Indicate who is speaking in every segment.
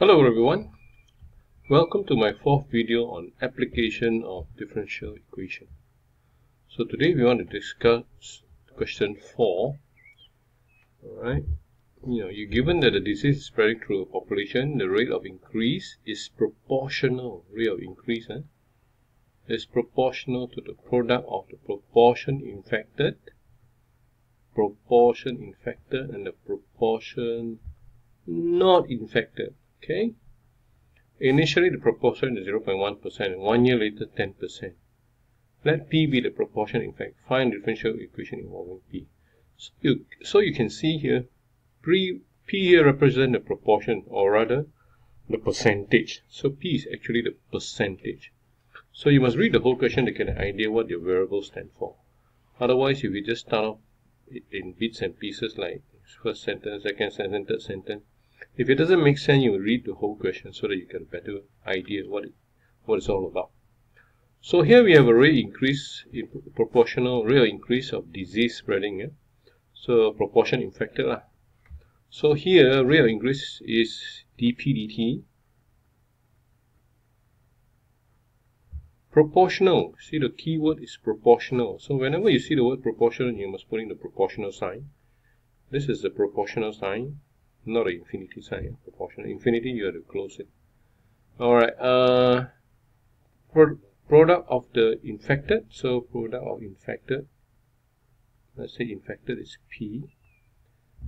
Speaker 1: Hello everyone, welcome to my fourth video on application of differential equation. So today we want to discuss question 4. Alright, you're given that the disease is spreading through a population, the rate of increase is proportional, rate of increase is proportional to the product of the proportion infected and the proportion not infected. Okay. Initially, the proportion is 0.1%, and 1 year later, 10%. Let P be the proportion in fact. Find the differential equation involving P. So you can see here, P here represents the proportion, or rather, the percentage. So P is actually the percentage. So you must read the whole question to get an idea what your variables stand for. Otherwise, if you just start off in bits and pieces like first sentence, second sentence, third sentence, if it doesn't make sense, you will read the whole question so that you get a better idea what it's all about. So here we have a rate increase in proportional real increase of disease spreading. Yeah? So proportion infected. So here real increase is dp dt. Proportional. See, the key word is proportional. So whenever you see the word proportional, you must put in the proportional sign. This is the proportional sign. Not an infinity sign, proportional. Infinity, you have to close it. Alright, product of the infected. So product of infected, let's say infected is P.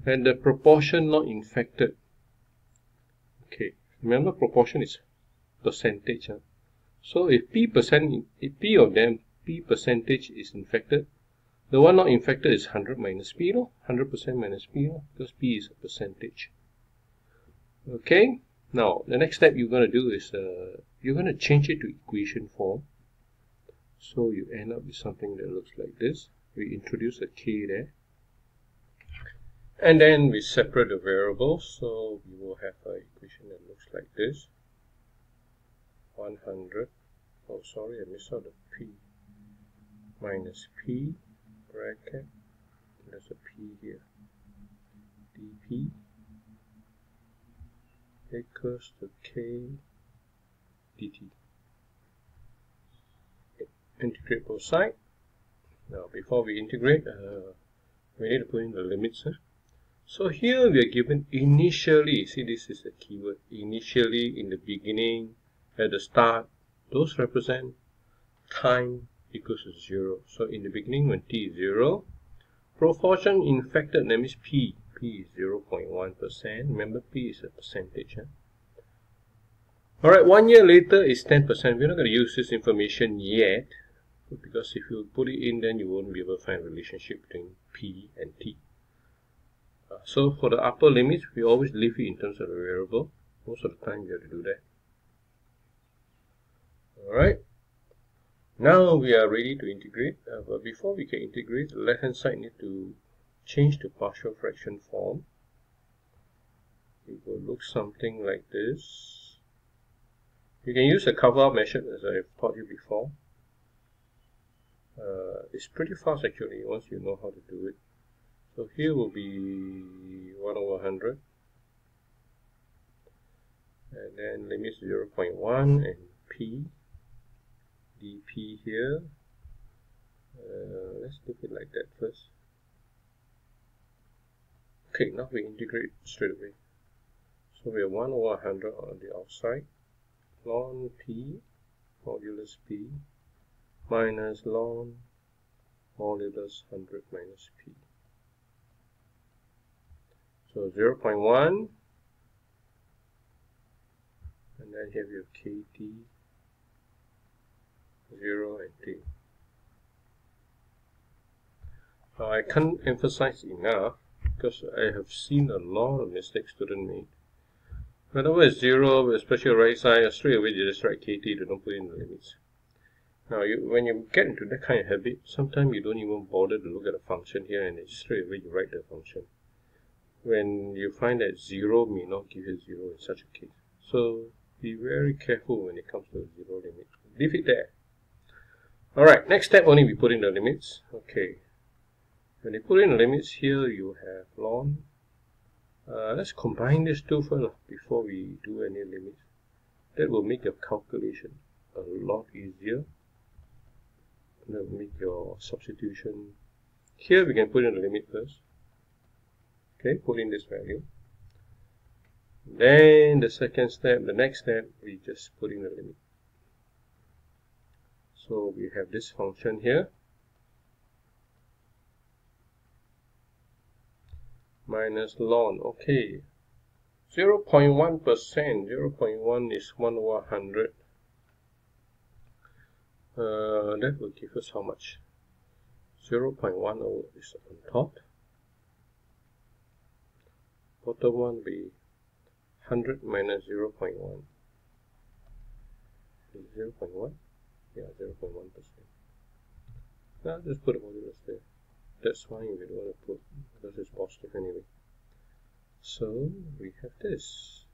Speaker 1: And the proportion not infected. Okay, remember proportion is percentage. So if P percentage is infected, the one not infected is 100 minus P, 100% minus P, because P is a percentage. Okay, now the next step you're going to do is you're going to change it to equation form. So you end up with something that looks like this. We introduce a K there. And then we separate the variables. So we will have an equation that looks like this. 100. Oh, sorry, I missed out the P. Minus P. Bracket, there's a P here, dp equals to k dt. Integrate both sides. Now before we integrate, we need to put in the limits. So here we are given initially, see this is the keyword, initially, in the beginning, at the start, those represent time equals to 0. So in the beginning when t is 0, proportion infected, that means P is 0.1%. Remember P is a percentage. Alright, 1 year later is 10%. We're not going to use this information yet, because if you put it in, then you won't be able to find a relationship between P and T. So for the upper limits, we always leave it in terms of the variable. Most of the time you have to do that. Alright. Now we are ready to integrate, but before we can integrate, the left hand side need to change to partial fraction form. It will look something like this. You can use a cover-up method as I have taught you before. It's pretty fast actually once you know how to do it. So here will be 1 over 100. And then limits 0.1 and P. dp here. Let's keep it like that first. Okay, now we integrate straight away. So we have 1 over 100 on the outside, ln P modulus P minus ln modulus 100 minus P. So 0.1, and then here we have KT 0 and T. Now I can't emphasize enough because I have seen a lot of mistakes students make. Whenever it's 0, especially right side, straight away you just write KT, they don't put in the limits. Now when you get into that kind of habit, sometimes you don't even bother to look at the function here and straight away you write the function. When you find that 0 may not give you 0 in such a case. So be very careful when it comes to the 0 limit. Leave it there. Alright, next step only we put in the limits. Okay. When you put in the limits here, you have ln Let's combine these two first before we do any limits. That will make your calculation a lot easier. That will make your substitution. Here we can put in the limit first. Okay, put in this value. Then the second step, the next step, we just put in the limit. So we have this function here. Minus ln, okay. 0.1%, 0.1 is 1 over 100. That will give us how much? 0.1 is on top. Bottom one will be 100 minus 0.1. 0.1? Yeah, 0.1%. Now just put a modulus there. That's fine if you don't want to put, because it's positive anyway. So we have this.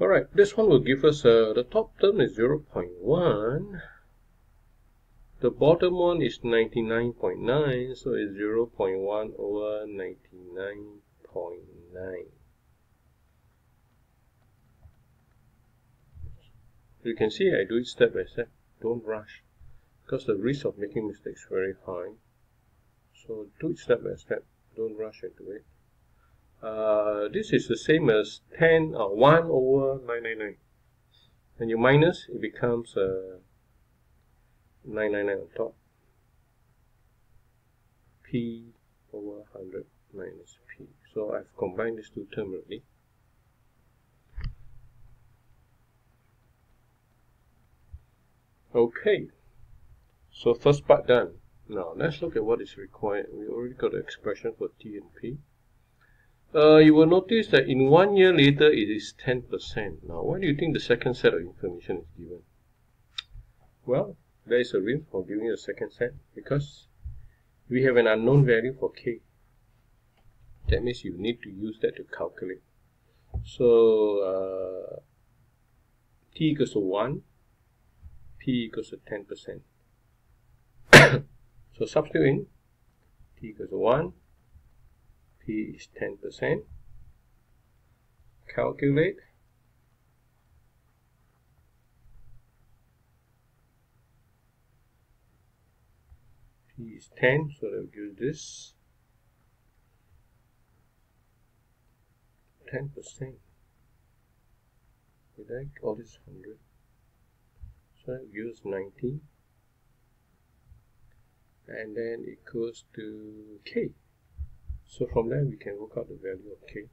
Speaker 1: Alright, this one will give us, the top term is 0.1. The bottom one is 99.9, so it's 0.1 over 99.9. You can see I do it step by step. Don't rush, because the risk of making mistakes is very high. So do it step by step. Don't rush into it. This is the same as 1 over 999. When you minus, it becomes 999 on top. P over 100 minus P. So I've combined these two terms already. Okay, so first part done. Now let's look at what is required. We already got the expression for T and P. You will notice that in 1 year later it is 10%. Now why do you think the second set of information is given? Well, there is a reason for giving the second set, because we have an unknown value for K. That means you need to use that to calculate. So T equals to 1, P equals to 10%. So substitute in T equals to 1, P is 10%. Calculate. P is 10, so that will give this 10%. Did I? Oh, this is 100. So that gives 90. And then equals to K. So from there we can work out the value of K.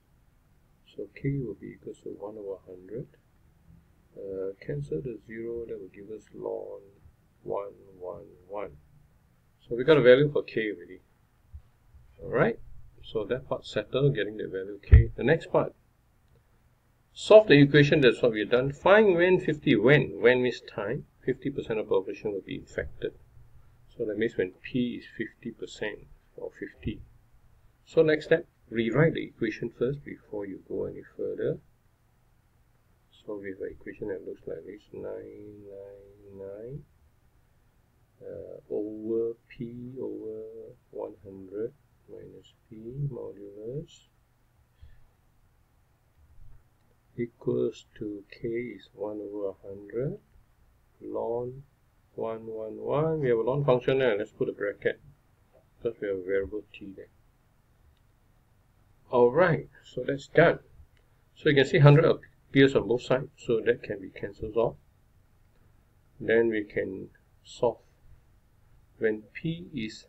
Speaker 1: So K will be equals to 1 over 100. Cancel the 0, that will give us ln 111. So we got a value for K already. Alright, so that part settled, getting the value K. The next part, solve the equation. That's what we've done. Find when when means time, 50% of population will be infected. So that means when P is 50% or 50. So next step, rewrite the equation first before you go any further. So we have an equation that looks like this: 999 over P over 100 minus P modulus equals to K is 1 over 100 ln 111. We have a ln function there. Let's put a bracket because we have a variable T there. Alright, so that's done. So you can see 100 appears on both sides, so that can be cancelled off. Then we can solve. When P is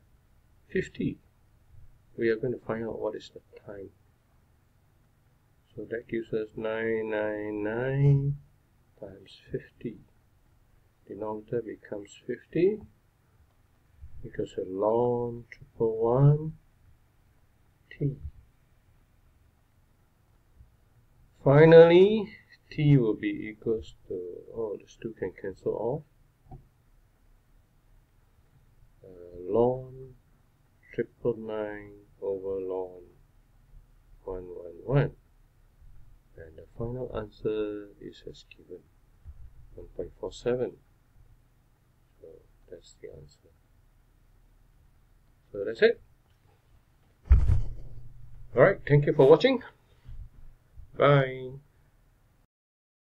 Speaker 1: 50, we are going to find out what is the time. So that gives us 999 times 50. Denominator becomes 50 because of ln 111 T. Finally, T will be equals to, oh, these two can cancel off. Ln 999 over ln 111. And the final answer is as given, 1.47. So That's the answer. So that's it. Alright, thank you for watching. Bye.